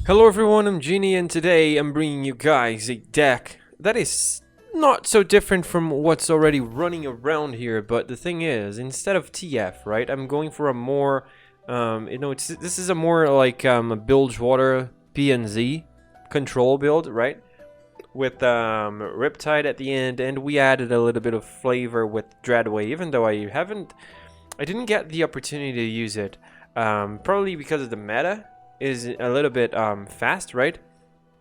Hello everyone, I'm Genie and today I'm bringing you guys a deck that is not so different from what's already running around here, but the thing is, instead of TF, right, I'm going for a more, this is a more like a Bilgewater PNZ control build, right, with Riptide at the end, and we added a little bit of flavor with Dreadway, even though I didn't get the opportunity to use it, probably because of the meta is a little bit fast, right?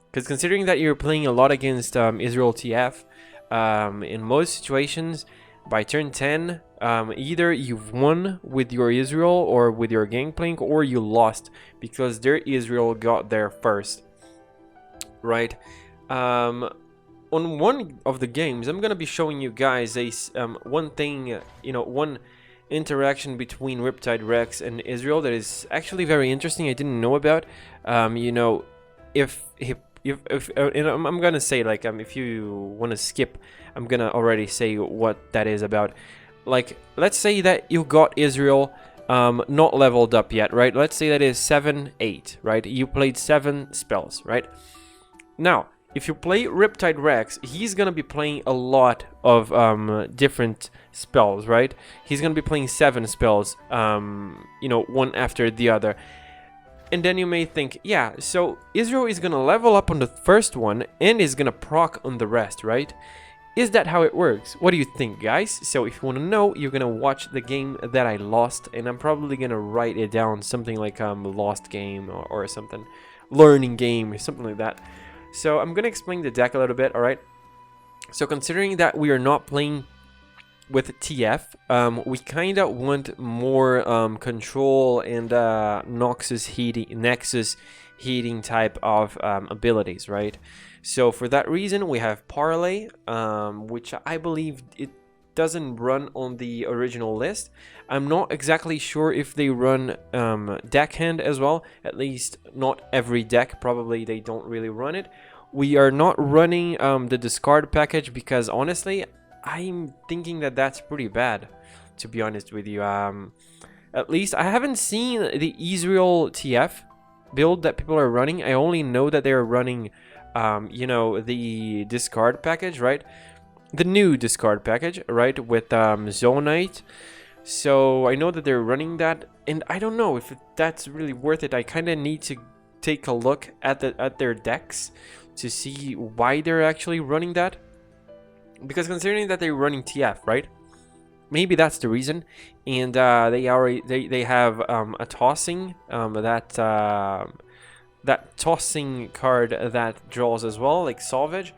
Because considering that you're playing a lot against Ezreal TF, in most situations, by turn 10, either you've won with your Ezreal or with your Gangplank, or you lost because their Ezreal got there first, right? On one of the games, I'm gonna be showing you guys one thing, one interaction between Riptide Rex and Ezreal that is actually very interesting. I didn't know about. And I'm gonna say, like, if you want to skip, I'm gonna already say what that is about. Like, let's say that you got Ezreal not leveled up yet, right? Let's say that is 7-8, right? You played 7 spells, right? Now, if you play Riptide Rex, he's gonna be playing a lot of different spells, right? He's gonna be playing 7 spells, one after the other. And then you may think, yeah, so Ezreal is gonna level up on the first one and is gonna proc on the rest, right? Is that how it works? What do you think, guys? So if you want to know, you're gonna watch the game that I lost, and I'm probably gonna write it down, something like lost game or something, learning game or something like that. So I'm gonna explain the deck a little bit, alright? So considering that we are not playing with TF, we kind of want more control and Nexus heating type of abilities, right? So for that reason, we have Parlay, which I believe it doesn't run on the original list. I'm not exactly sure if they run Deckhand as well. At least not every deck. Probably they don't really run it. We are not running the discard package because honestly, I'm thinking that that's pretty bad, to be honest with you. At least I haven't seen the Ezreal TF build that people are running. I only know that they're running, the discard package, right? The new discard package, right, with Zonite. So I know that they're running that, and I don't know if that's really worth it. I kind of need to take a look at their decks to see why they're actually running that. Because considering that they're running TF, right? Maybe that's the reason. And they have a tossing that tossing card that draws as well, like Salvage,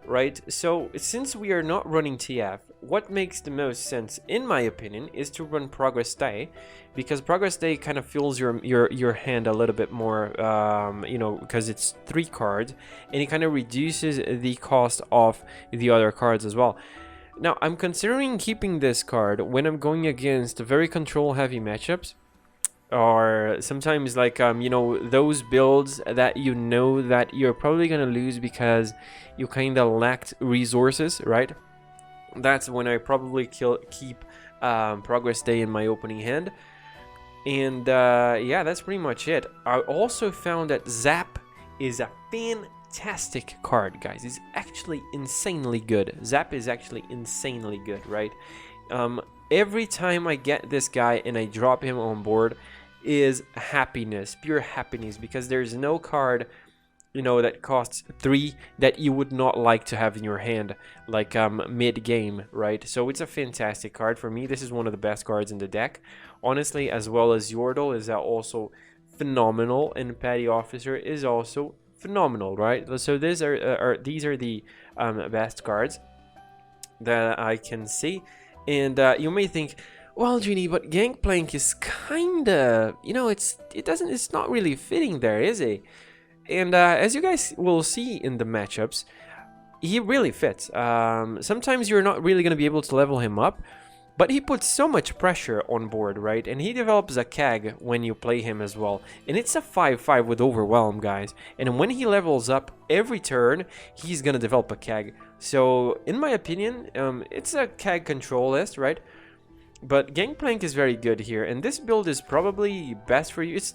right? So since we are not running TF, what makes the most sense, in my opinion, is to run Progress Day, because Progress Day kind of fills your hand a little bit more, because it's 3 cards, and it kind of reduces the cost of the other cards as well. Now, I'm considering keeping this card when I'm going against very control-heavy matchups, or sometimes like those builds that that you're probably gonna lose because you kind of lacked resources, right? That's when I probably keep Progress Day in my opening hand. And yeah, that's pretty much it. I also found that Zap is a fantastic card, guys. It's actually insanely good. Zap is actually insanely good, right? Every time I get this guy and I drop him on board is happiness, pure happiness, because there's no card that costs 3 that you would not like to have in your hand, like mid-game, right? So it's a fantastic card. For me, this is one of the best cards in the deck, honestly, as well as Yordle is also phenomenal, and Petty Officer is also phenomenal, right? So these are the best cards that I can see. And you may think, well, Genie, but Gangplank is kinda, it's not really fitting there, is it? And as you guys will see in the matchups, he really fits. Sometimes you're not really going to be able to level him up, but he puts so much pressure on board, right? And he develops a KAG when you play him as well. And it's a 5/5 with Overwhelm, guys. And when he levels up every turn, he's going to develop a KAG. So, in my opinion, it's a KAG control list, right? But Gangplank is very good here, and this build is probably best for you. It's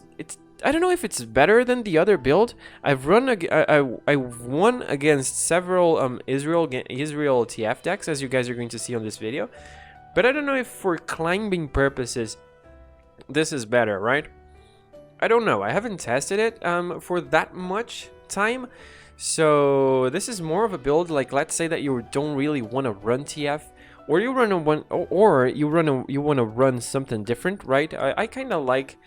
I don't know if it's better than the other build. I've run I won against several Ezreal TF decks, as you guys are going to see on this video. But I don't know if for climbing purposes this is better, right? I don't know. I haven't tested it for that much time. So this is more of a build like, let's say that you don't really want to run TF, or you run you want to run something different, right? I kind of like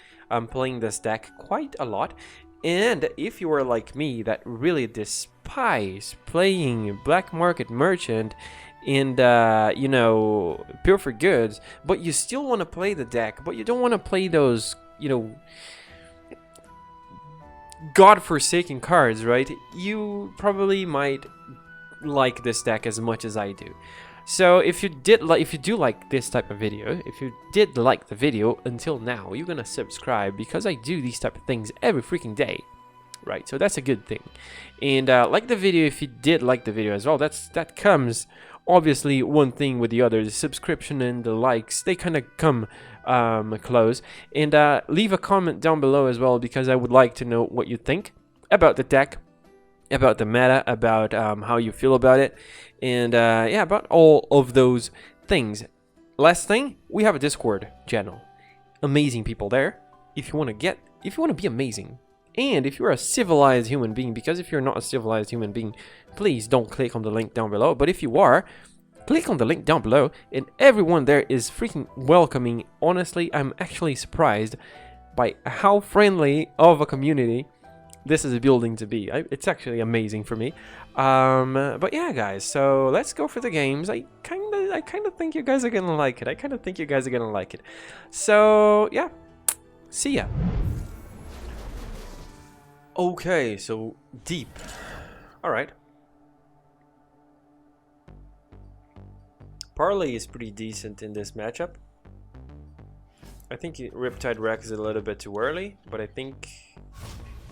playing this deck quite a lot. And if you are like me that really despise playing Black Market Merchant and you know, Pure for Goods, but you still want to play the deck, but you don't want to play those, you know, godforsaken cards, right? You probably might like this deck as much as I do. So if you do like this type of video, if you did like the video until now, you're gonna subscribe, because I do these type of things every freaking day, right? So that's a good thing. And like the video if you did like the video as well. That comes obviously one thing with the other. The subscription and the likes, they kind of come close. And leave a comment down below as well, because I would like to know what you think about the deck, about the meta, about how you feel about it, and yeah, about all of those things. Last thing, we have a Discord channel. Amazing people there. If you want to be amazing, and if you're a civilized human being, because if you're not a civilized human being, please don't click on the link down below. But if you are, click on the link down below, and everyone there is freaking welcoming. Honestly, I'm actually surprised by how friendly of a community this is building to be. It's actually amazing for me. But yeah, guys, so let's go for the games. I kind of think you guys are gonna like it. So yeah, see ya. Okay, so deep. All right. Parley is pretty decent in this matchup. I think Riptide Rex is a little bit too early, but I think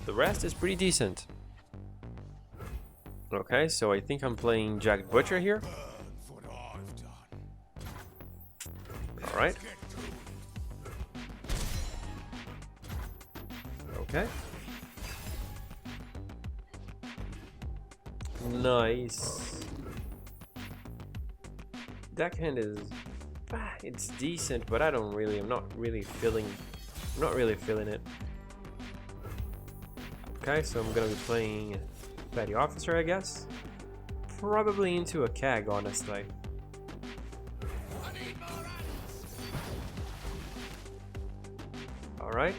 the rest is pretty decent. Okay, so I think I'm playing Jack Butcher here. Alright. Okay. Nice. Deckhand is... it's decent, but I'm not really feeling it. Okay, so I'm gonna be playing Petty Officer, I guess. Probably into a CAG, honestly. Alright.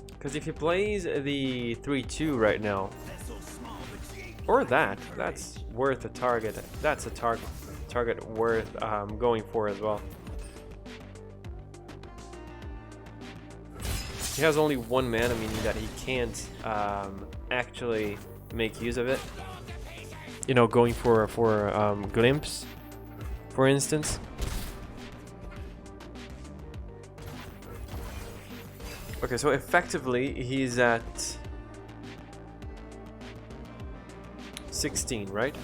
Because if he plays the 3-2 right now, or that's worth a target. That's a target worth going for as well. He has only one mana, meaning that he can't actually make use of it. You know, going for Glimpse, for instance. Okay, so effectively he's at 16, right?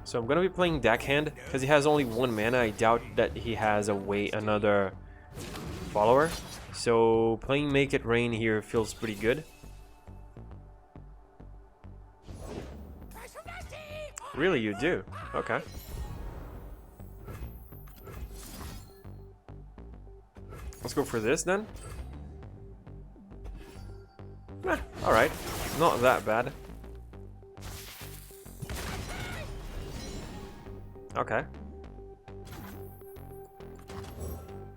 So I'm gonna be playing Deckhand because he has only one mana. I doubt that he has another follower. So playing Make It Rain here feels pretty good. Really, you do? Okay. Let's go for this then. Alright, not that bad. Okay.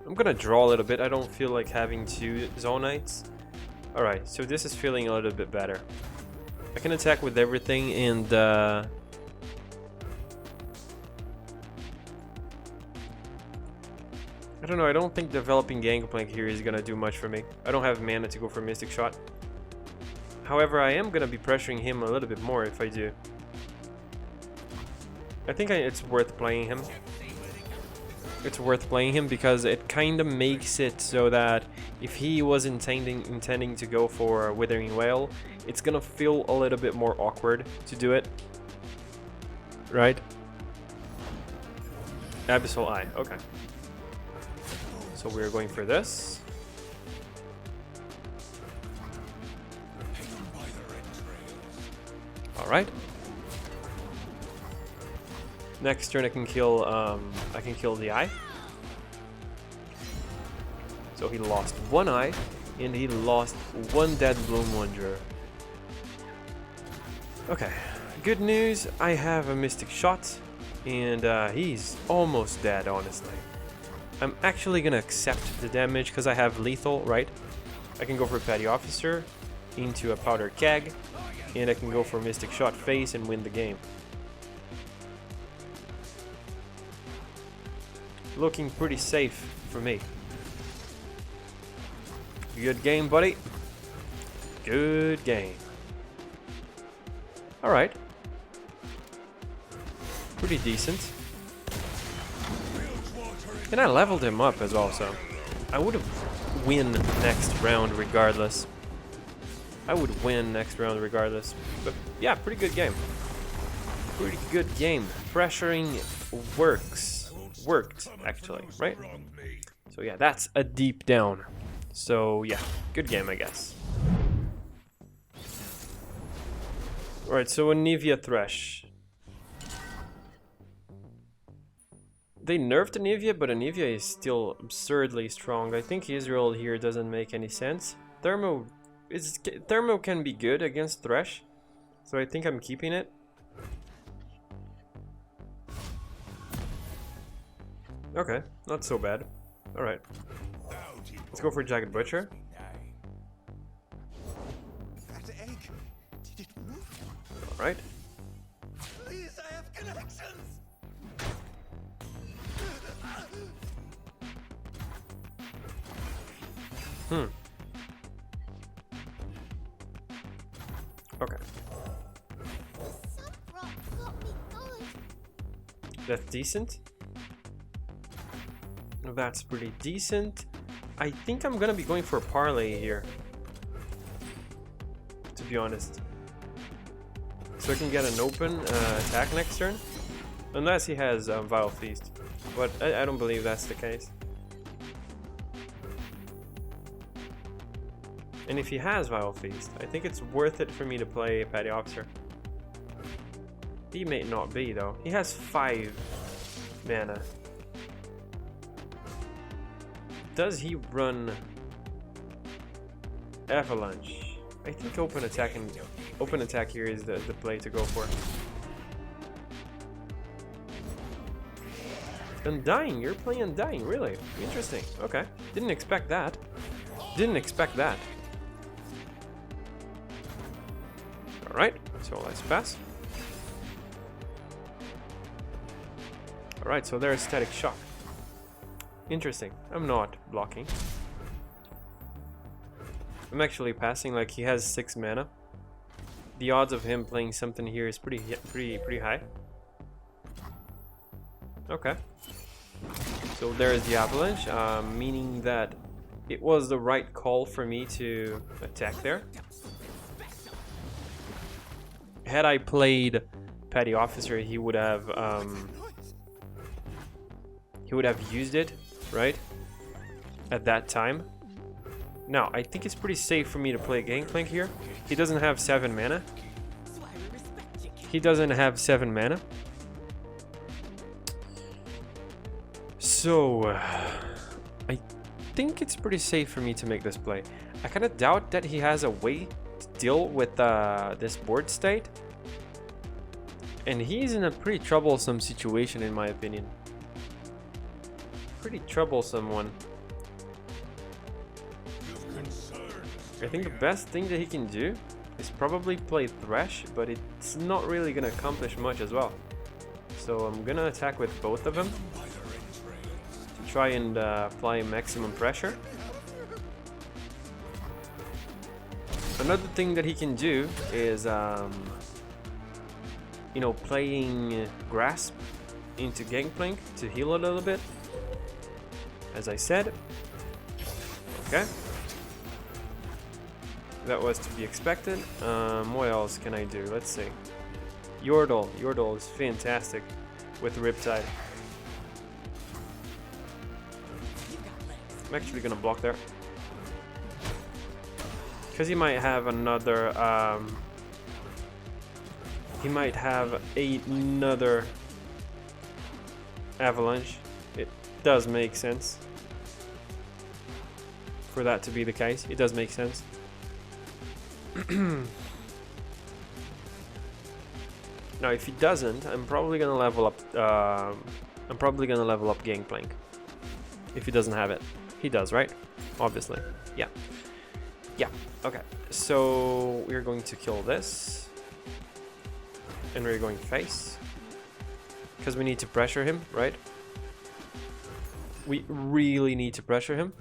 I'm gonna draw a little bit. I don't feel like having 2 Zonites. Alright, so this is feeling a little bit better. I can attack with everything and I don't know, I don't think developing Gangplank here is gonna do much for me. I don't have mana to go for Mystic Shot. However, I am gonna be pressuring him a little bit more if I do. I think it's worth playing him. It's worth playing him because it kind of makes it so that if he was intending to go for Withering Wail, it's gonna feel a little bit more awkward to do it. Right? Abyssal Eye, okay. So we're going for this. Alright. Next turn I can kill the eye. So he lost one eye, and he lost one dead Bloom Wanderer. Okay, good news, I have a Mystic Shot, and he's almost dead, honestly. I'm actually gonna accept the damage because I have lethal, right? I can go for Petty Officer into a Powder Keg, and I can go for Mystic Shot face and win the game. Looking pretty safe for me. Good game, buddy. Good game. Alright. Pretty decent. And I leveled him up as well, so I would win next round regardless. I would win next round regardless. But yeah, pretty good game. Pretty good game. Pressuring worked, actually, right? So yeah, that's a deep down. So yeah, good game, I guess. Alright, so Anivia Thresh. They nerfed Anivia, but Anivia is still absurdly strong. I think Ezreal here doesn't make any sense. Thermo can be good against Thresh, so I think I'm keeping it. Okay, not so bad. Alright. Let's go for Jagged Butcher. Alright. Please, I have connections. Okay. That's decent. That's pretty decent. I think I'm gonna be going for a parlay here, to be honest. So I can get an open attack next turn. Unless he has Vile Feast. But I don't believe that's the case. And if he has Vile Feast, I think it's worth it for me to play Petty Officer. He may not be though. He has 5 mana. Does he run Avalanche? I think open attack here is the play to go for. Undying, you're playing Undying, really? Interesting. Okay. Didn't expect that. Didn't expect that. Alright, so let's pass. Alright, so there's Static Shock. Interesting. I'm not blocking. I'm actually passing, like he has 6 mana. The odds of him playing something here is pretty high. Okay. So there's the Avalanche, meaning that it was the right call for me to attack there. Had I played Petty Officer, he would have used it, right? At that time. Now, I think it's pretty safe for me to play Gangplank here. He doesn't have 7 mana. He doesn't have 7 mana. So, I think it's pretty safe for me to make this play. I kind of doubt that he has a way to deal with this board state. And he's in a pretty troublesome situation, in my opinion. Pretty troublesome one. I think the best thing that he can do is probably play Thresh, but it's not really gonna accomplish much as well. So I'm gonna attack with both of them to try and apply maximum pressure. Another thing that he can do is, you know, playing Grasp into Gangplank to heal a little bit. As I said. Okay. That was to be expected. What else can I do? Let's see. Yordle is fantastic with Riptide. I'm actually gonna block there. Because he might have another, he might have another avalanche. It does make sense for that to be the case. It does make sense. Now, if he doesn't, I'm probably gonna level up. Gangplank. If he doesn't have it, he does, right? Obviously, yeah. Yeah. Okay. So we're going to kill this, and we're going face because we need to pressure him, right? We really need to pressure him.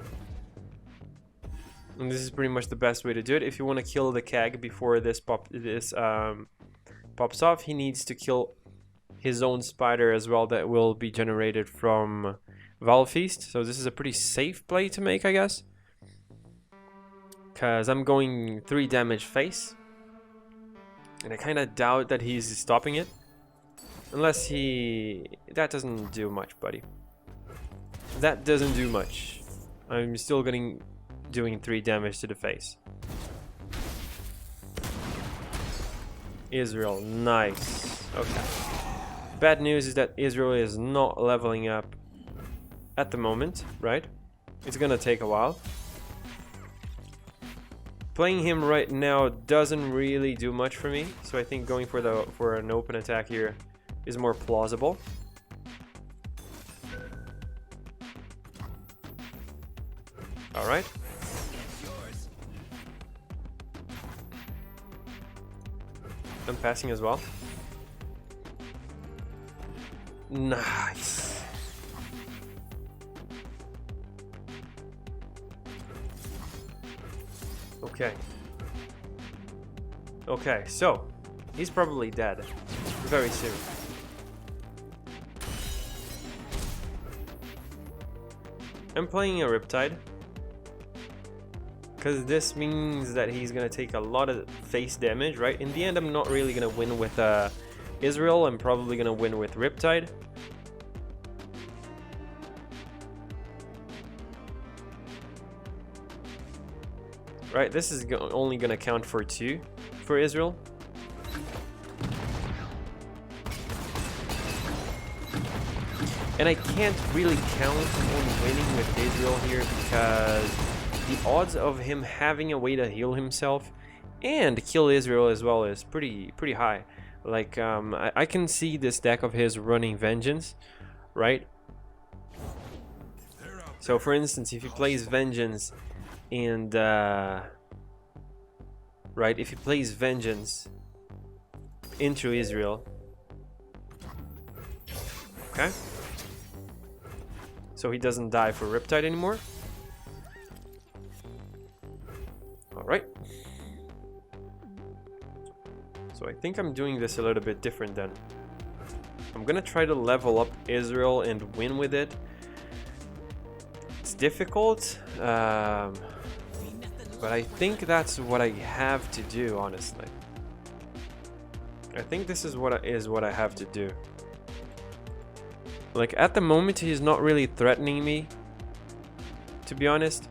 And this is pretty much the best way to do it. If you want to kill the Kag before this pops off, he needs to kill his own spider as well that will be generated from Valfeast. So this is a pretty safe play to make, I guess. Because I'm going 3 damage face. And I kind of doubt that he's stopping it. Unless he... That doesn't do much, buddy. That doesn't do much. I'm still doing 3 damage to the face. Ezreal, nice. Okay. Bad news is that Ezreal is not leveling up at the moment, right? It's gonna take a while. Playing him right now doesn't really do much for me, so I think going for an open attack here is more plausible. All right. I'm passing as well. Nice. Okay. Okay, so he's probably dead very soon. I'm playing a Riptide because this means that he's gonna take a lot of face damage, right? In the end, I'm not really gonna win with Ezreal. I'm probably gonna win with Riptide. Right, this is only gonna count for 2 for Ezreal. And I can't really count on winning with Ezreal here because the odds of him having a way to heal himself and kill Ezreal as well is pretty high. Like, I can see this deck of his running Vengeance, right? So for instance, if he plays Vengeance and right, if he plays Vengeance into Ezreal, okay, so he doesn't die for Riptide anymore. Alright, so I think I'm doing this a little bit different then. I'm gonna try to level up Ezreal and win with it. It's difficult, but I think that's what I have to do, honestly. I think this is what I have to do. Like, at the moment, he's not really threatening me, to be honest.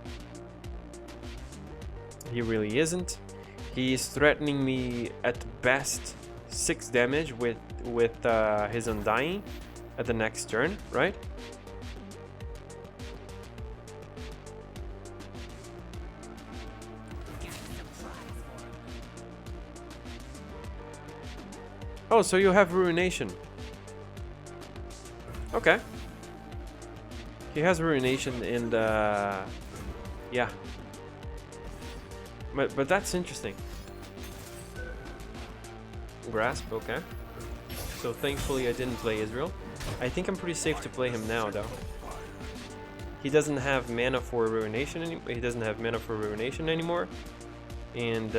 He really isn't. He's threatening me at best 6 damage with his Undying at the next turn, right? Oh, so you have Ruination. Okay. He has Ruination and yeah. But that's interesting. Grasp, okay. So thankfully I didn't play Ezreal. I think I'm pretty safe to play him now though. He doesn't have mana for Ruination anymore. He doesn't have mana for Ruination anymore. And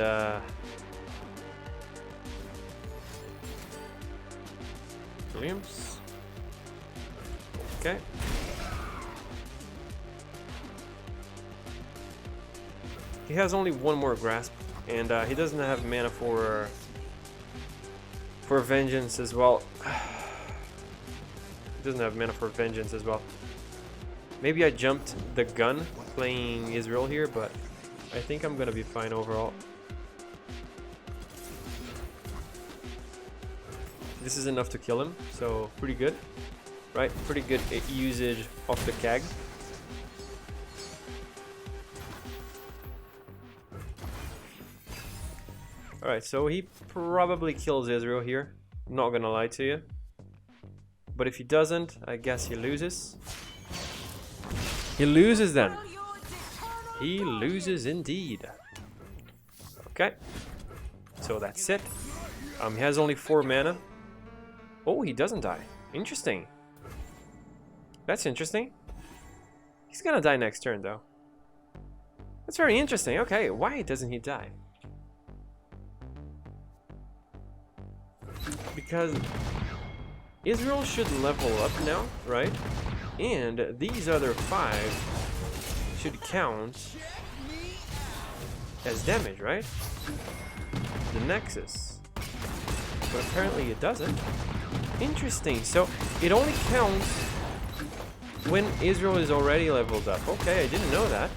Williams. Okay. He has only 1 more Grasp, and he doesn't have mana for Vengeance as well. He doesn't have mana for Vengeance as well. Maybe I jumped the gun playing Ezreal here, but I think I'm gonna be fine overall. This is enough to kill him, so pretty good, right? Pretty good usage of the Kag. Alright, so he probably kills Ezreal here. Not gonna lie to you. But if he doesn't, I guess he loses. He loses then. He loses indeed. Okay. So that's it. He has only 4 mana. Oh, he doesn't die. Interesting. That's interesting. He's gonna die next turn though. That's very interesting. Okay, why doesn't he die? Because Ezreal should level up now, right? And these other 5 should count as damage, right? The Nexus. But apparently it doesn't. Interesting. So it only counts when Ezreal is already leveled up. Okay, I didn't know that.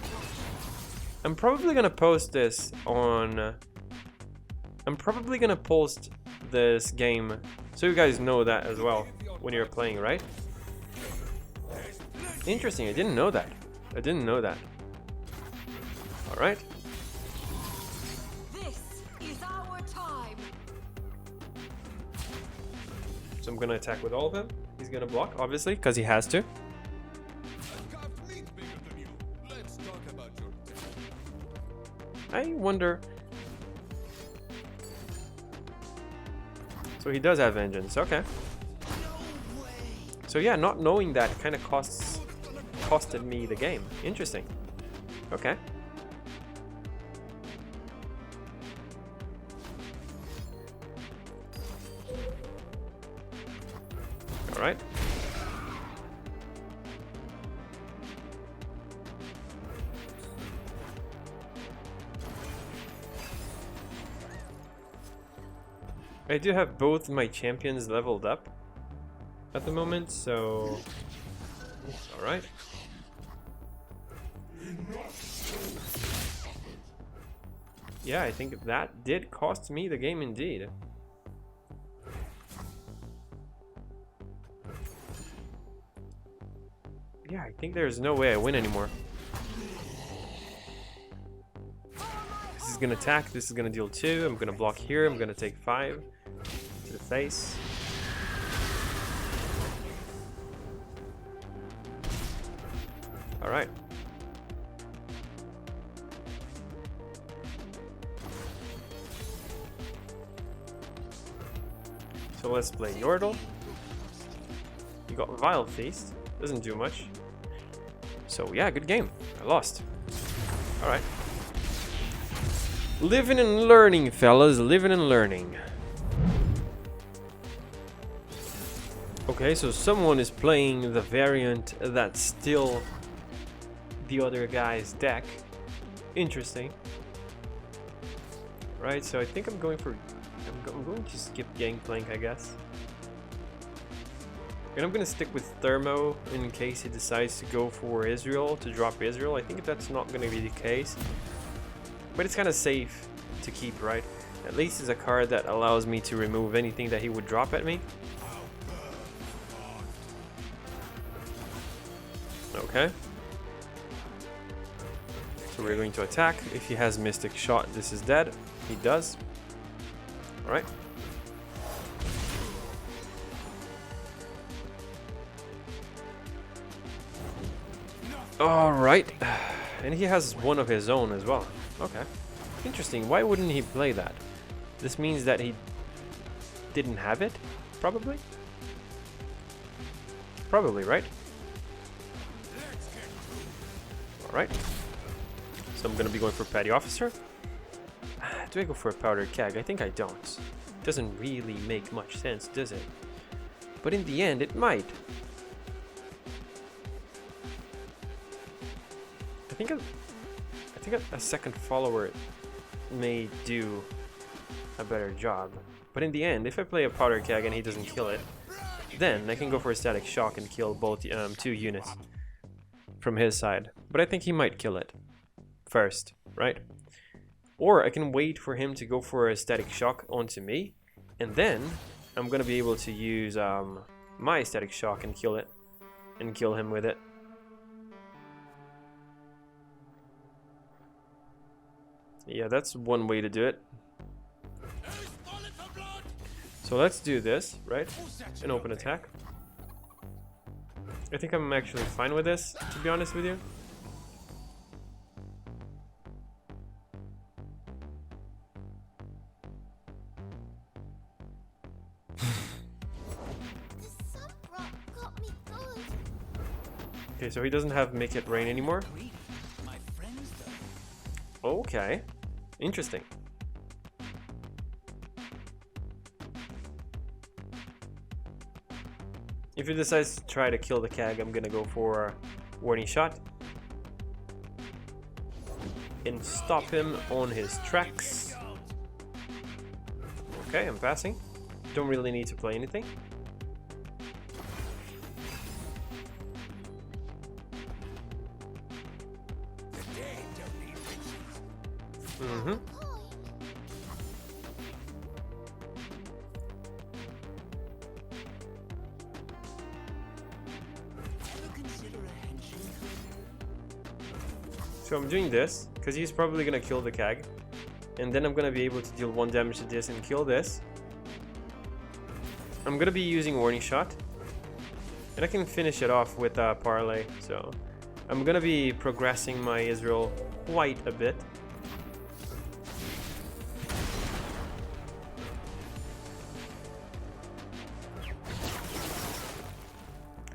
I'm probably gonna post this on... I'm probably gonna post this game so you guys know that as well when you're playing, right? Interesting, I didn't know that. I didn't know that. Alright. This is our time. So I'm gonna attack with all of them. He's gonna block, obviously, because he has to. I wonder... So he does have vengeance, okay. So yeah, not knowing that kind of costed me the game. Interesting. Okay. All right. I do have both my champions leveled up at the moment, so all right. Yeah, I think that did cost me the game indeed. Yeah, I think there's no way I win anymore. This is gonna attack, this is gonna deal 2, I'm gonna block here, I'm gonna take 5 to the face. Alright. So let's play Yordle. You got Vile Feast, doesn't do much. So yeah, good game. I lost. Alright. Living and learning, fellas. Living and learning. Okay, so someone is playing the variant that's still the other guy's deck. Interesting. Right, so I think I'm going for... I'm going to skip Gangplank, I guess. And I'm gonna stick with Thermo in case he decides to go for Ezreal, to drop Ezreal. I think that's not gonna be the case. But it's kind of safe to keep, right? At least it's a card that allows me to remove anything that he would drop at me. Okay. So we're going to attack. If he has Mystic Shot, this is dead. He does. Alright. Alright. And he has one of his own as well. Okay. Interesting. Why wouldn't he play that? This means that he didn't have it? Probably? Probably, right? Alright. So I'm gonna be going for Petty Officer. Do I go for a Powdered Keg? I think I don't. Doesn't really make much sense, does it? But in the end, it might. I think a second follower may do a better job. But in the end, if I play a Powder Keg and he doesn't kill it, then I can go for a Static Shock and kill both 2 units from his side. But I think he might kill it first, right? Or I can wait for him to go for a static shock onto me, and then I'm gonna be able to use my static shock and kill it, and kill him with it. Yeah, that's one way to do it. So let's do this, right? An open attack. I think I'm actually fine with this, to be honest with you. Okay, so he doesn't have Make It Rain anymore. Okay, interesting. If he decides to try to kill the CAG, I'm gonna go for Warning Shot and stop him on his tracks. Okay, I'm passing. Don't really need to play anything. So I'm doing this because he's probably gonna kill the CAG, and then I'm gonna be able to deal 1 damage to this and kill this. I'm gonna be using Warning Shot, and I can finish it off with a Parlay. So I'm gonna be progressing my Ezreal quite a bit.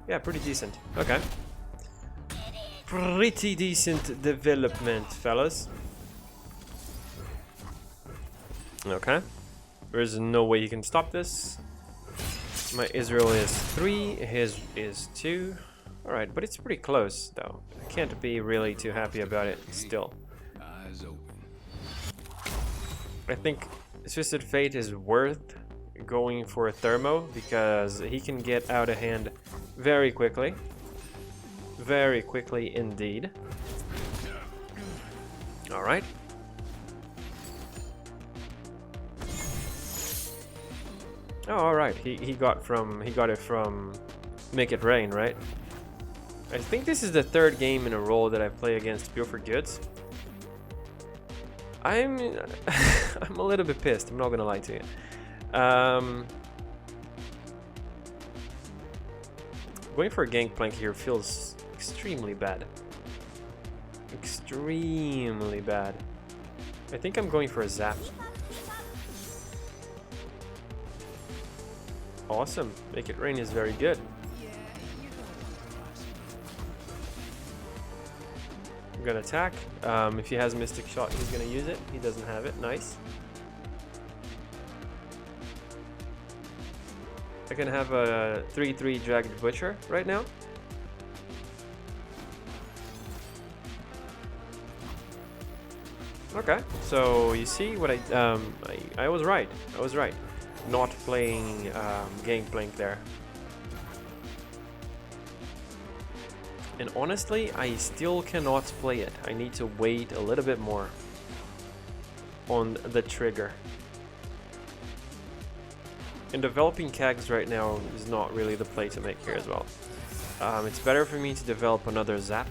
Yeah, pretty decent. Okay. Pretty decent development, fellas. Okay. There's no way you can stop this. My Ezreal is 3, his is 2. Alright, but it's pretty close, though. I can't be really too happy about it still. I think Twisted Fate is worth going for a Thermo, because he can get out of hand very quickly. Very quickly indeed. Alright. Oh, alright. He got it from Make It Rain, right? I think this is the 3rd game in a row that I play against Pure for Goods. I'm a little bit pissed, I'm not gonna lie to you. Going for a Gangplank here feels extremely bad. Extremely bad. I think I'm going for a Zap. Awesome. Make It Rain is very good. I'm gonna attack. If he has Mystic Shot, he's gonna use it. He doesn't have it. Nice. I can have a 3/3 Dragged Butcher right now. Okay, so you see what I was right. I was right. Not playing Gangplank there. And honestly, I still cannot play it. I need to wait a little bit more on the trigger. And developing CAGs right now is not really the play to make here as well. It's better for me to develop another Zap,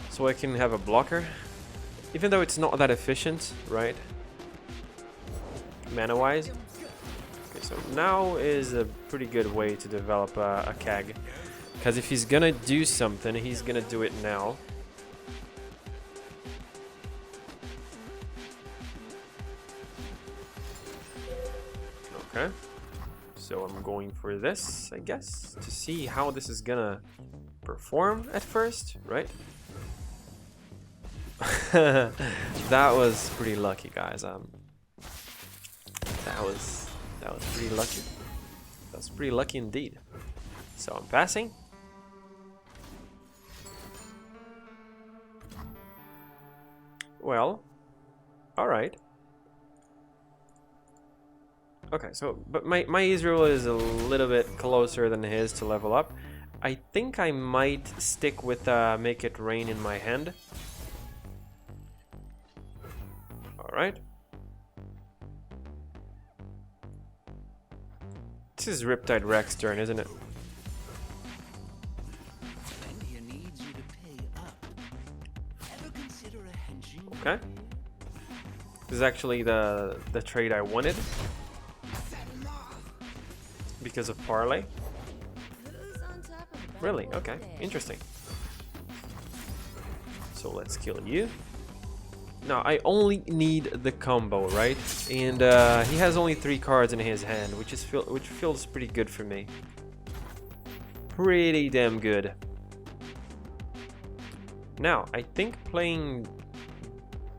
so I can have a blocker, even though it's not that efficient, right? Mana-wise. Okay, so now is a pretty good way to develop a CAG, because if he's gonna do something, he's gonna do it now. Okay, so I'm going for this, I guess, to see how this is gonna perform at first, right? That was pretty lucky, guys. That was pretty lucky. That was pretty lucky indeed. So I'm passing. Well, all right. Okay, so but my Ezreal is a little bit closer than his to level up. I think I might stick with Make It Rain in my hand. Alright. This is Riptide Rex turn, isn't it? Okay. This is actually the trade I wanted. Because of Parlay. Really? Okay. Interesting. So let's kill you. Now I only need the combo, right? And he has only 3 cards in his hand, which feels pretty good for me. Pretty damn good. Now I think playing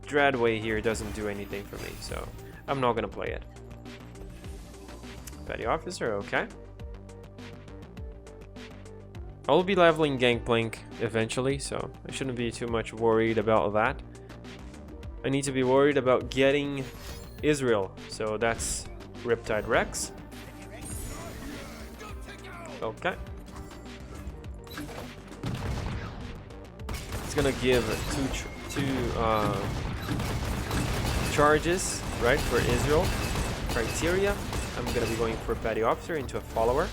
Dreadway here doesn't do anything for me, so I'm not gonna play it. Petty Officer, okay. I'll be leveling Gangplank eventually, so I shouldn't be too much worried about that. I need to be worried about getting Ezreal, so that's Riptide Rex. Okay. It's gonna give two charges, right, for Ezreal. Criteria. I'm gonna be going for Petty Officer into a follower.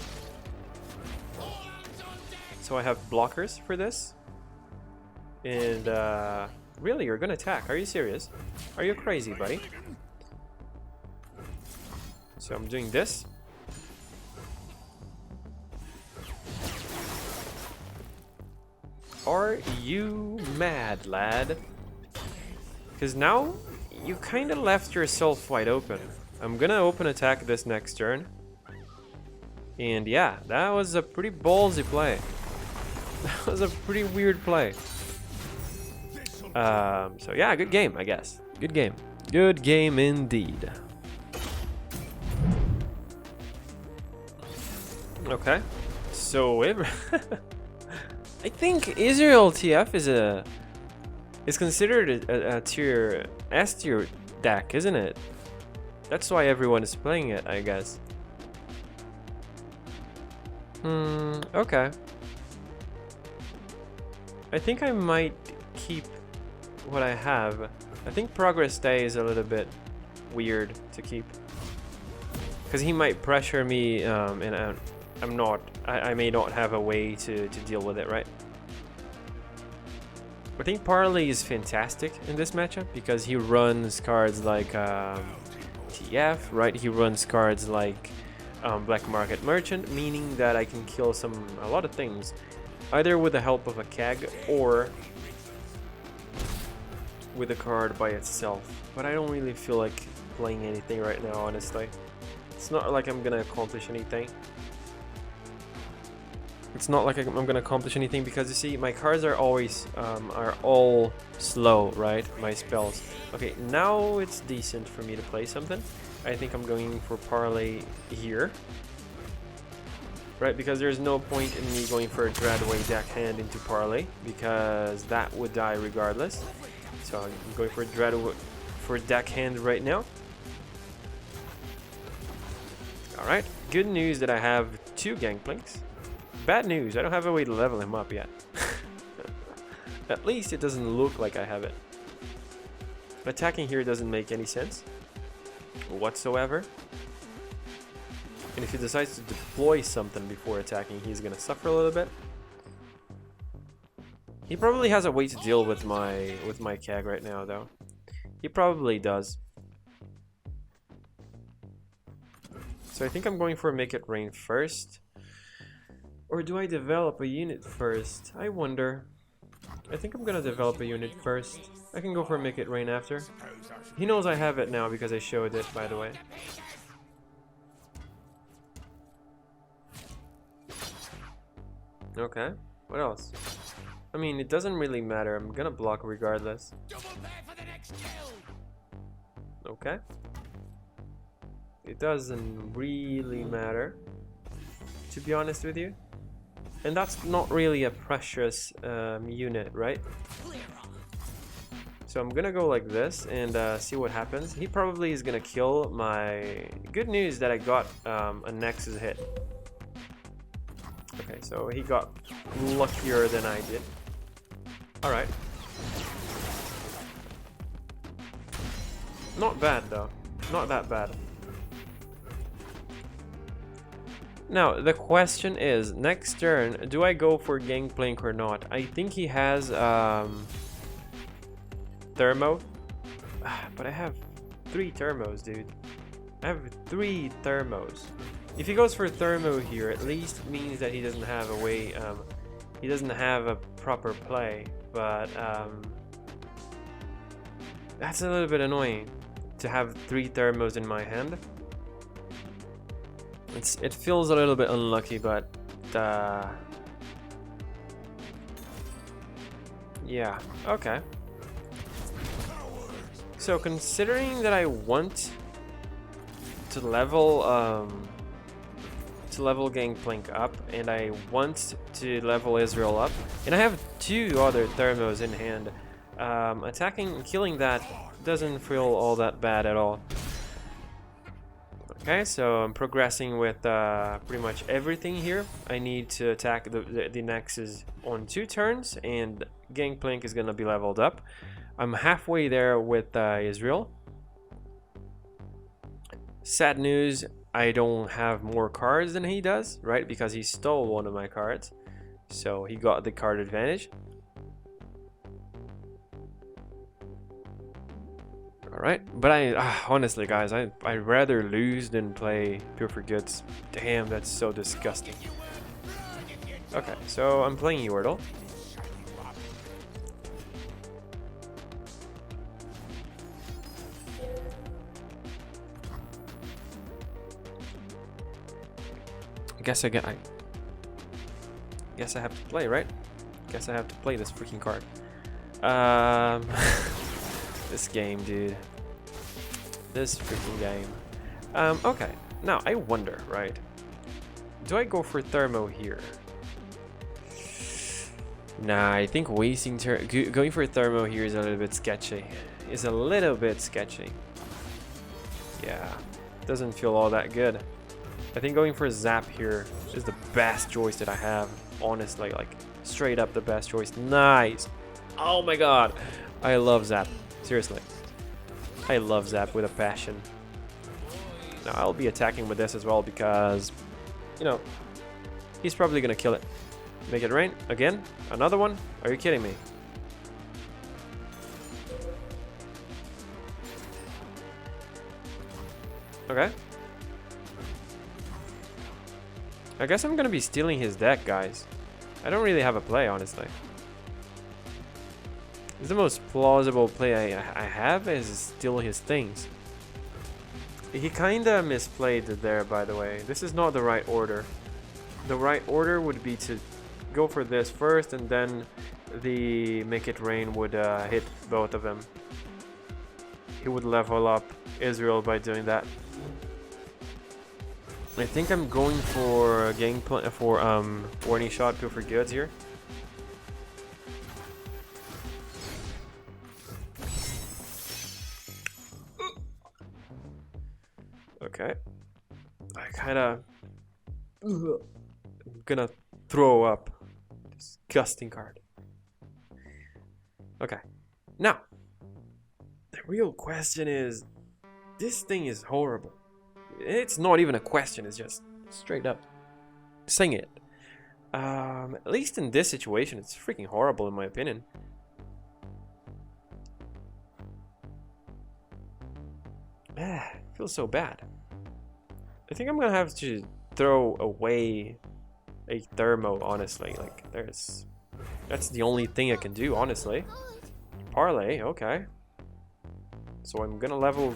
So I have blockers for this. And really, you're gonna attack? Are you serious? Are you crazy, buddy? So I'm doing this. Are you mad, lad? Because now you kind of left yourself wide open. I'm gonna open attack this next turn. And yeah, that was a pretty ballsy play. That was a pretty weird play. So yeah, good game, I guess. Good game. Good game indeed. Okay. So I think Ezreal TF is considered a tier S tier deck, isn't it? That's why everyone is playing it, I guess. Okay. I think I might keep what I have. I think Progress Day is a little bit weird to keep. Because he might pressure me, and I may not have a way to deal with it, right? I think Parlay is fantastic in this matchup because he runs cards like TF, right? He runs cards like Black Market Merchant, meaning that I can kill a lot of things, either with the help of a keg or with a card by itself. But I don't really feel like playing anything right now, honestly. It's not like I'm gonna accomplish anything. Because you see, my cards are always are all slow, right? My spells. Okay, now it's decent for me to play something. I think I'm going for Parlay here, right? Because there's no point in me going for a Dreadway deckhand into Parlay because that would die regardless. So I'm going for Dreadway for deckhand right now. All right. Good news that I have 2 Gangplanks. Bad news, I don't have a way to level him up yet. At least it doesn't look like I have it. Attacking here doesn't make any sense whatsoever. And if he decides to deploy something before attacking, he's gonna suffer a little bit. He probably has a way to deal with my keg right now, though. He probably does. So I think I'm going for Make It Rain first. Or do I develop a unit first? I wonder. I think I'm gonna develop a unit first. I can go for Make It Rain after. He knows I have it now because I showed it, by the way. Okay, what else? I mean, it doesn't really matter. I'm gonna block regardless. Okay. It doesn't really matter, to be honest with you. And that's not really a precious unit, right? So I'm gonna go like this and see what happens. He probably is gonna kill my... Good news that I got a Nexus hit. Okay, so he got luckier than I did. Alright. Not bad though. Not that bad. Now, the question is, next turn, do I go for Gangplank or not? I think he has Thermo. But I have 3 Thermos, dude. I have 3 Thermos. If he goes for Thermo here, at least means that he doesn't have a way, he doesn't have a proper play. But that's a little bit annoying to have 3 Thermos in my hand. It feels a little bit unlucky, but yeah, okay. So considering that I want to level Gangplank up, and I want to level Ezreal up, and I have 2 other Thermos in hand, attacking and killing that doesn't feel all that bad at all. Okay, so I'm progressing with pretty much everything here. I need to attack the Nexus on 2 turns, and Gangplank is gonna be leveled up. I'm halfway there with Ezreal. Sad news, I don't have more cards than he does, right? Because he stole one of my cards. So he got the card advantage. Alright, but honestly guys, I'd rather lose than play Pure for Goods. Damn, that's so disgusting. Okay, so I'm playing Yordle. I guess I have to play, right? Guess I have to play this freaking card. This game, dude. This freaking game. Okay. Now, I wonder, right? Do I go for Thermo here? Nah, I think wasting going for Thermo here is a little bit sketchy. Is a little bit sketchy. Yeah. Doesn't feel all that good. I think going for a Zap here is the best choice that I have. Honestly, like, straight up the best choice. Nice. Oh my god. I love Zap. Seriously. I love Zap with a passion. Now, I'll be attacking with this as well because, you know, he's probably gonna kill it. Make it rain again? Another one? Are you kidding me? Okay. I guess I'm gonna be stealing his deck, guys. I don't really have a play, honestly. It's the most plausible play I have is steal his things. He kinda misplayed there, by the way. This is not the right order. The right order would be to go for this first, and then the Make It Rain would hit both of them. He would level up Ezreal by doing that. I think I'm going for Gangplank for warning shot Pure for Goods here. Okay. I kinda I'm gonna throw up. Disgusting card. Okay. Now, the real question is, this thing is horrible. It's not even a question, it's just straight up saying it. At least in this situation, it's freaking horrible in my opinion. Feels so bad. I think I'm gonna have to throw away a Thermo, honestly. Like, that's the only thing I can do, honestly. Parlay, okay. So I'm gonna level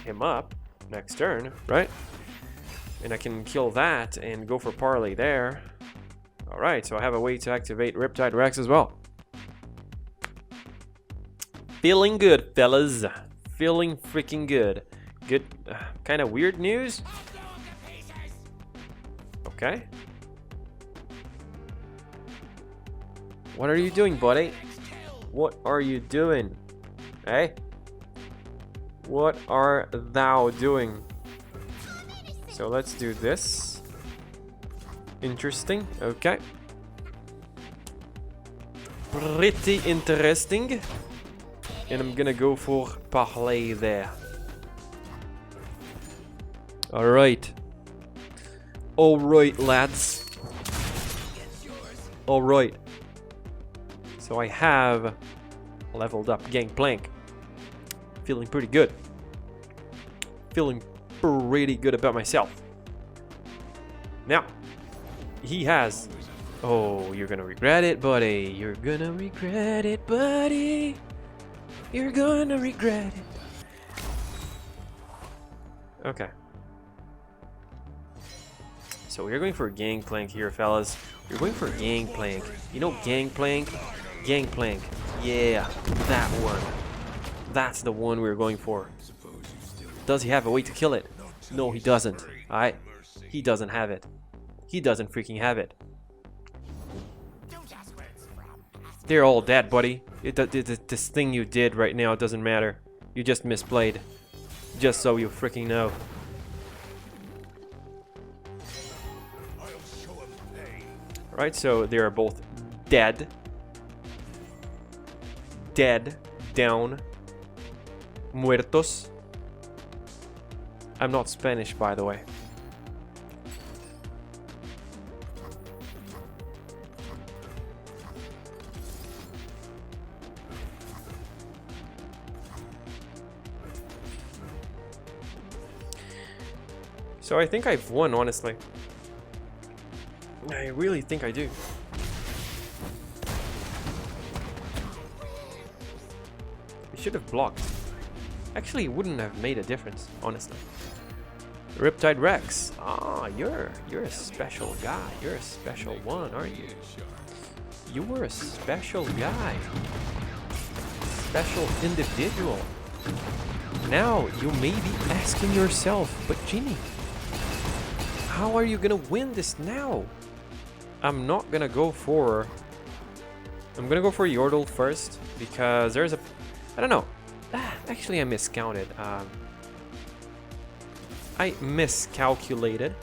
him up next turn, right? And I can kill that and go for Parlay there. Alright, so I have a way to activate Riptide Rex as well. Feeling good, fellas. Feeling freaking good. Good, kind of weird news. Okay. What are you doing, buddy? What are you doing? Hey? What are thou doing? So let's do this. Interesting. Okay. Pretty interesting. And I'm gonna go for parlay there. Alright. Alright, lads. Alright. So I have leveled up Gangplank. Feeling pretty good. Feeling pretty good about myself. Now, he has... Oh, you're gonna regret it, buddy. You're gonna regret it, buddy. You're gonna regret it. Okay. So we're going for Gangplank here, fellas. We're going for Gangplank. You know Gangplank? Gangplank. Yeah, that one. That's the one we're going for. Does he have a way to kill it? No, he doesn't. Alright? He doesn't have it. He doesn't freaking have it. They're all dead, buddy. This thing you did right now doesn't matter. You just misplayed. Just so you freaking know. Right, so they are both dead. Dead. Down. Muertos. I'm not Spanish, by the way. So I think I've won, honestly. I really think I do. I should have blocked. Actually, it wouldn't have made a difference, honestly. Riptide Rex. Ah, you're a special guy. You're a special one, aren't you? You were a special guy. Special individual. Now you may be asking yourself, but Jimmy, how are you gonna win this now? I'm not gonna go for... I'm gonna go for Yordle first, because there's a... I don't know. Actually, I miscounted. I miscalculated.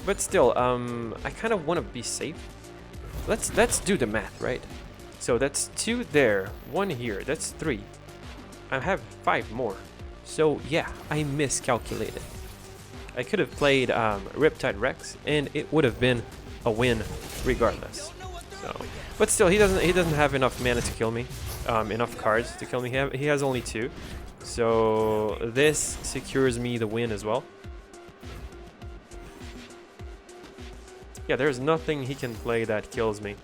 But still, I kind of want to be safe. Let's do the math, right? So that's 2 there, 1 here, that's 3. I have 5 more. So yeah, I miscalculated. I could have played Riptide Rex, and it would have been a win regardless. So, but still, he doesn't have enough mana to kill me, enough cards to kill me. He has only 2, so this secures me the win as well. Yeah, there's nothing he can play that kills me.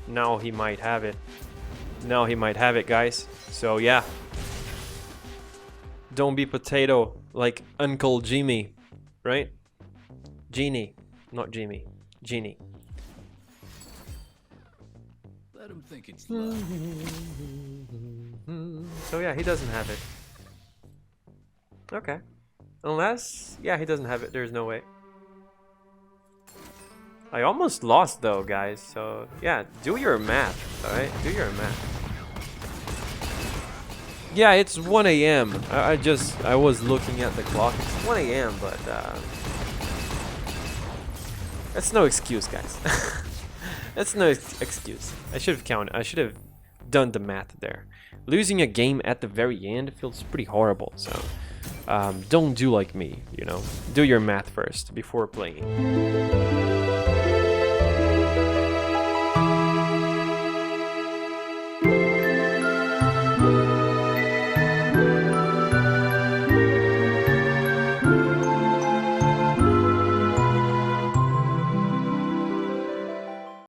Now he might have it. Now he might have it, guys. So yeah. Don't be potato like Uncle Jimmy, right? Genie, not Jimmy. Genie. Let him think it's love. So yeah, he doesn't have it. Okay. Unless, yeah, he doesn't have it. There's no way. I almost lost though, guys. So yeah, do your math, alright? Do your math. Yeah, it's 1 AM. I was looking at the clock. It's 1 AM, but that's no excuse, guys. That's no excuse. I should have counted. I should have done the math there. Losing a game at the very end feels pretty horrible. So don't do like me, you know. Do your math first before playing.